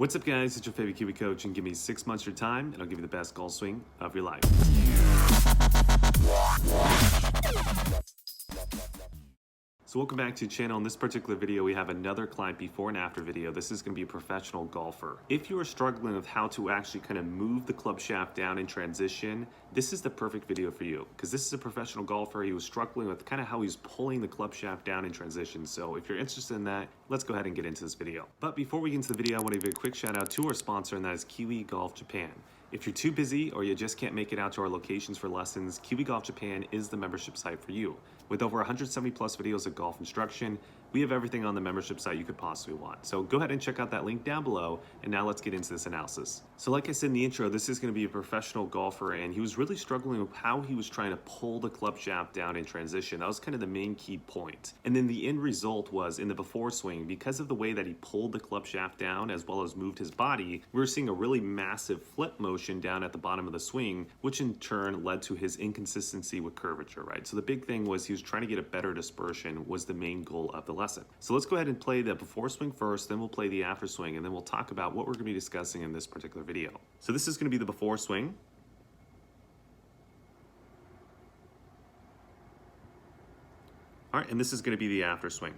What's up, guys? It's your favorite Kiwi coach, and give me 6 months of your time, and I'll give you the best golf swing of your life. So welcome back to the channel. In this particular video, we have another client before and after video. This is going to be a professional golfer. If you are struggling with how to actually kind of move the club shaft down in transition, this is the perfect video for you, because this is a professional golfer. He was struggling with kind of how he's pulling the club shaft down in transition. So if you're interested in that, let's go ahead and get into this video. But before we get into the video, I want to give a quick shout out to our sponsor, and that is Kiwi Golf Japan. If you're too busy or you just can't make it out to our locations for lessons, Kiwi Golf Japan is the membership site for you. With over 170 plus videos of golf instruction, we have everything on the membership site you could possibly want. So go ahead and check out that link down below, and now let's get into this analysis. So like I said in the intro, this is going to be a professional golfer, and he was really struggling with how he was trying to pull the club shaft down in transition. That was kind of the main key point. And then the end result was in the before swing, because of the way that he pulled the club shaft down as well as moved his body, we were seeing a really massive flip motion down at the bottom of the swing, which in turn led to his inconsistency with curvature, right? So the big thing was he was trying to get a better dispersion was the main goal of the lesson. So let's go ahead and play the before swing first, then we'll play the after swing, and then we'll talk about what we're going to be discussing in this particular video. So this is going to be the before swing. All right, and this is going to be the after swing.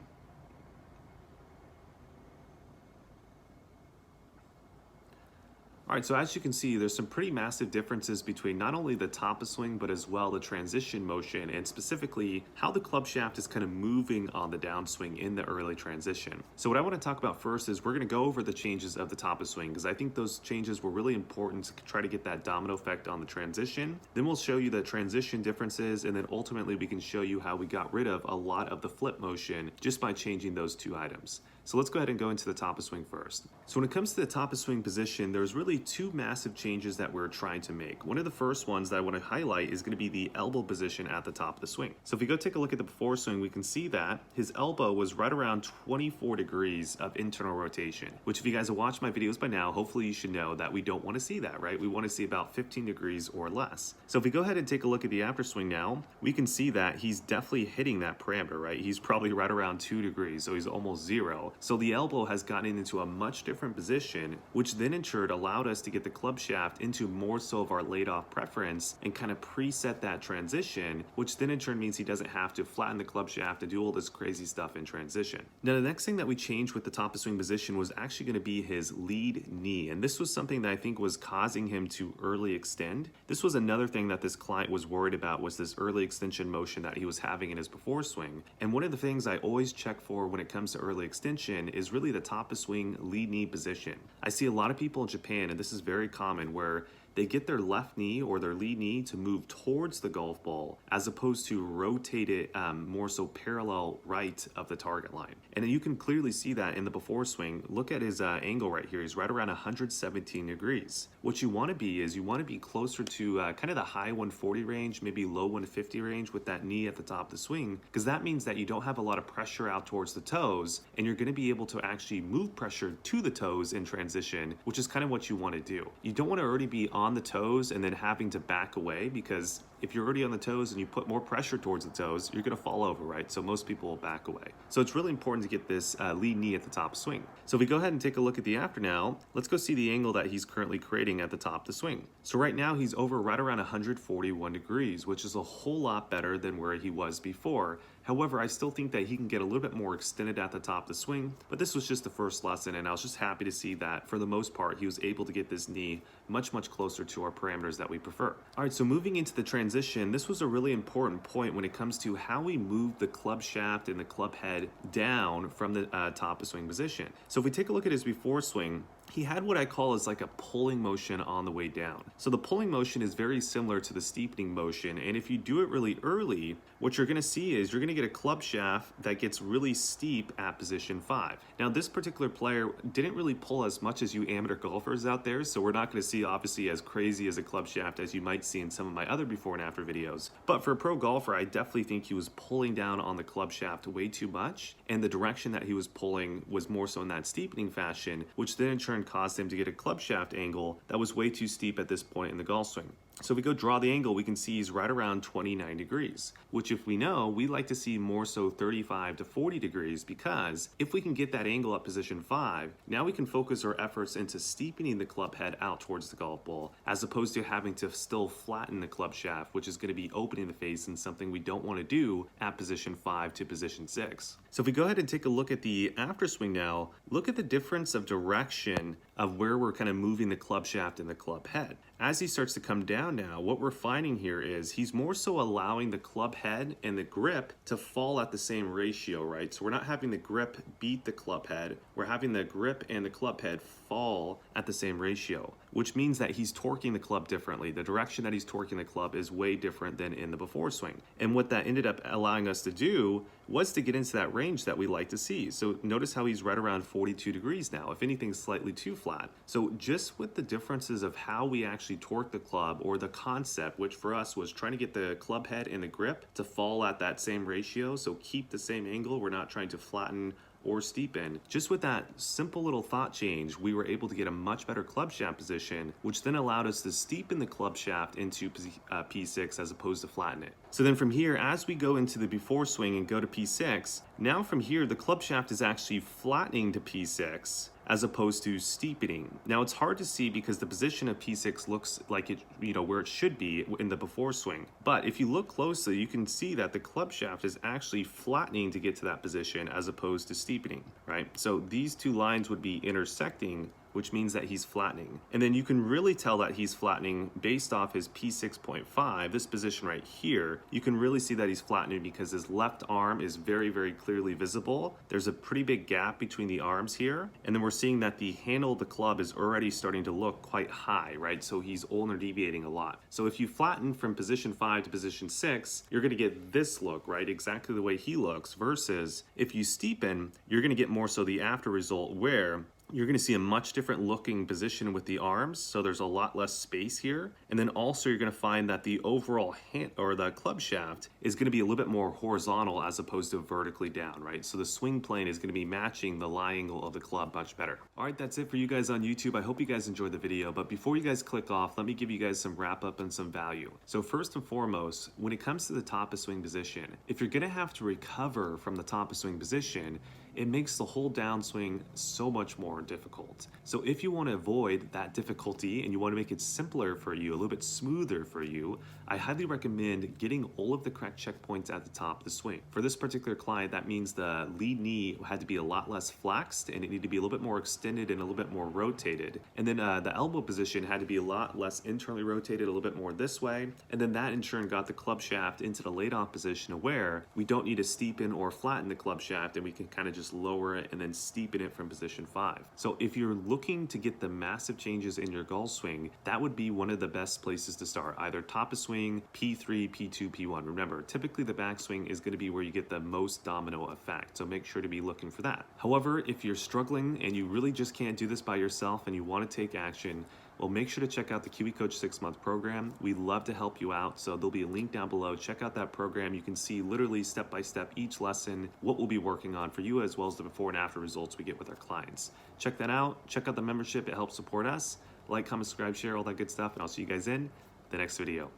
All right, so as you can see, there's some pretty massive differences between not only the top of swing, but as well the transition motion, and specifically how the club shaft is kind of moving on the downswing in the early transition. So what I want to talk about first is we're going to go over the changes of the top of swing, because I think those changes were really important to try to get that domino effect on the transition. Then we'll show you the transition differences, and then ultimately we can show you how we got rid of a lot of the flip motion just by changing those two items. So let's go ahead and go into the top of swing first. So when it comes to the top of swing position, there's really two massive changes that we're trying to make. One of the first ones that I want to highlight is going to be the elbow position at the top of the swing. So if we go take a look at the before swing, we can see that his elbow was right around 24 degrees of internal rotation, which if you guys have watched my videos by now, hopefully you should know that we don't want to see that, right? We want to see about 15 degrees or less. So if we go ahead and take a look at the after swing now, we can see that he's definitely hitting that parameter, right? He's probably right around 2 degrees, so he's almost zero. So the elbow has gotten into a much different position, which then in turn allowed us to get the club shaft into more so of our laid off preference and kind of preset that transition, which then in turn means he doesn't have to flatten the club shaft and do all this crazy stuff in transition. Now the next thing that we changed with the top of swing position was actually going to be his lead knee, and this was something that I think was causing him to early extend. This was another thing that this client was worried about, was this early extension motion that he was having in his before swing. And one of the things I always check for when it comes to early extension is really the top of swing lead knee position. I see a lot of people in Japan, and this is very common, where they get their left knee or their lead knee to move towards the golf ball as opposed to rotate it more so parallel right of the target line. And you can clearly see that in the before swing. Look at his angle right here. He's right around 117 degrees. What you want to be is you want to be closer to kind of the high 140 range, maybe low 150 range with that knee at the top of the swing, because that means that you don't have a lot of pressure out towards the toes, and you're going to be able to actually move pressure to the toes in transition, which is kind of what you want to do. You don't want to already be on the toes and then having to back away, because if you're already on the toes and you put more pressure towards the toes, you're going to fall over, right? So most people will back away. So it's really important to get this lead knee at the top of swing. So if we go ahead and take a look at the after now, let's go see the angle that he's currently creating at the top of the swing. So right now he's over right around 141 degrees, which is a whole lot better than where he was before. However, I still think that he can get a little bit more extended at the top of the swing, but this was just the first lesson, and I was just happy to see that for the most part he was able to get this knee much closer to our parameters that we prefer. All right, so moving into the transition, this was a really important point when it comes to how we move the club shaft and the club head down from the top of swing position. So if we take a look at his before swing, he had what I call as like a pulling motion on the way down. So the pulling motion is very similar to the steepening motion, and if you do it really early, what you're going to see is you're going to get a club shaft that gets really steep at position 5. Now this particular player didn't really pull as much as you amateur golfers out there, so we're not going to see obviously as crazy as a club shaft as you might see in some of my other before and after videos. But for a pro golfer, I definitely think he was pulling down on the club shaft way too much, and the direction that he was pulling was more so in that steepening fashion, which then in turn caused him to get a club shaft angle that was way too steep at this point in the golf swing. So if we go draw the angle, we can see he's right around 29 degrees, which if we know, we like to see more so 35 to 40 degrees, because if we can get that angle at position 5, now we can focus our efforts into steepening the club head out towards the golf ball, as opposed to having to still flatten the club shaft, which is going to be opening the face and something we don't want to do at position 5 to position 6. So if we go ahead and take a look at the after swing now, look at the difference of direction of where we're kind of moving the club shaft and the club head. As he starts to come down now, what we're finding here is he's more so allowing the club head and the grip to fall at the same ratio, right? So we're not having the grip beat the club head, we're having the grip and the club head fall at the same ratio, which means that he's torquing the club differently. The direction that he's torquing the club is way different than in the before swing. And what that ended up allowing us to do was to get into that range that we like to see. So notice how he's right around 42 degrees now, if anything slightly too flat. So just with the differences of how we actually torque the club, or the concept, which for us was trying to get the club head and the grip to fall at that same ratio, so keep the same angle, we're not trying to flatten or steepen. Just with that simple little thought change, we were able to get a much better club shaft position, which then allowed us to steepen the club shaft into P6 as opposed to flatten it. So then from here, as we go into the before swing and go to P6, now from here, the club shaft is actually flattening to P6 as opposed to steepening. Now it's hard to see because the position of P6 looks like it, where it should be in the before swing. But if you look closely, you can see that the club shaft is actually flattening to get to that position as opposed to steepening, right? So these two lines would be intersecting, which means that he's flattening. And then you can really tell that he's flattening based off his P6.5, this position right here. You can really see that he's flattening because his left arm is very, very clearly visible. There's a pretty big gap between the arms here. And then we're seeing that the handle of the club is already starting to look quite high, right? So he's ulnar deviating a lot. So if you flatten from position 5 to position 6, you're gonna get this look, right? Exactly the way he looks, versus if you steepen, you're gonna get more so the after result where you're going to see a much different looking position with the arms, so there's a lot less space here. And then also you're going to find that the overall hand or the club shaft is going to be a little bit more horizontal as opposed to vertically down, right? So the swing plane is going to be matching the lie angle of the club much better. All right, that's it for you guys on YouTube. I hope you guys enjoyed the video, but before you guys click off, let me give you guys some wrap up and some value. So first and foremost, when it comes to the top of swing position, if you're going to have to recover from the top of swing position, it makes the whole downswing so much more difficult. So if you want to avoid that difficulty and you want to make it simpler for you, a little bit smoother for you, I highly recommend getting all of the correct checkpoints at the top of the swing. For this particular client, that means the lead knee had to be a lot less flexed and it needed to be a little bit more extended and a little bit more rotated. And then the elbow position had to be a lot less internally rotated, a little bit more this way. And then that in turn got the club shaft into the laid off position where we don't need to steepen or flatten the club shaft, and we can kind of just lower it and then steepen it from position 5. So if you're looking to get the massive changes in your golf swing, that would be one of the best places to start, either top of swing, P3, P2, P1. Remember, typically the backswing is going to be where you get the most domino effect, so make sure to be looking for that. However, if you're struggling and you really just can't do this by yourself and you want to take action, well, make sure to check out the Kiwi Coach 6-month program. We'd love to help you out, so there'll be a link down below. Check out that program. You can see literally step by step each lesson, what we'll be working on for you, as well as the before and after results we get with our clients. Check that out. Check out the membership. It helps support us. Like, comment, subscribe, share, all that good stuff, and I'll see you guys in the next video.